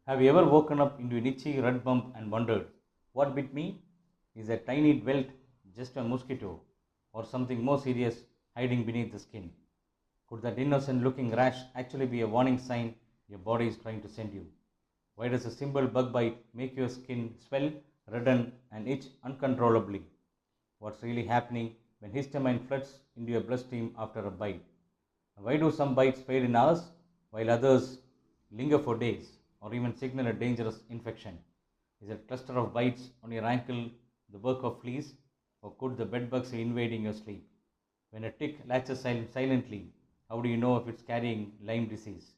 Have you ever woken up into an itchy red bump and wondered, what bit me? Is a tiny welt just a mosquito or something more serious hiding beneath the skin? Could that innocent looking rash actually be a warning sign your body is trying to send you? Why does a simple bug bite make your skin swell, redden, and itch uncontrollably? What's really happening when histamine floods into your bloodstream after a bite? Why do some bites fade in hours while others linger for days or even signal a dangerous infection? Is a cluster of bites on your ankle the work of fleas, or could the bedbugs be invading your sleep? When a tick latches silently, how do you know if it's carrying Lyme disease?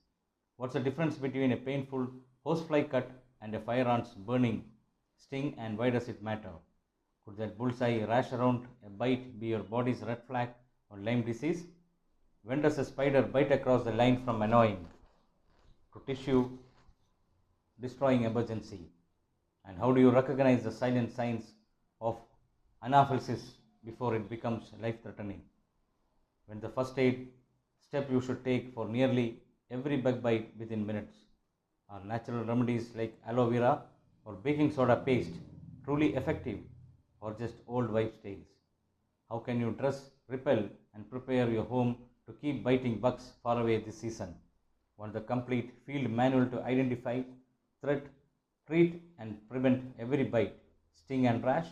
What's the difference between a painful horsefly cut and a firearm's burning sting, and why does it matter? Could that bullseye rash around a bite be your body's red flag on Lyme disease? When does a spider bite across the line from annoying to tissue destroying emergency? And how do you recognize the silent signs of anaphylaxis before it becomes life threatening? When the first aid step you should take for nearly every bug bite within minutes? Are natural remedies like aloe vera or baking soda paste truly effective, or just old wives' tales? How can you dress, repel, and prepare your home to keep biting bugs far away this season? Want the complete field manual to identify, threat, treat, and prevent every bite, sting, and rash?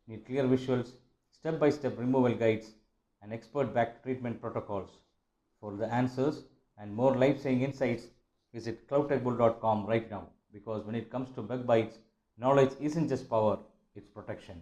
Need clear visuals, step by step removal guides, and expert backed treatment protocols. For the answers and more life saving insights, visit cloudtechbull.com right now, because when it comes to bug bites, knowledge isn't just power, it's protection.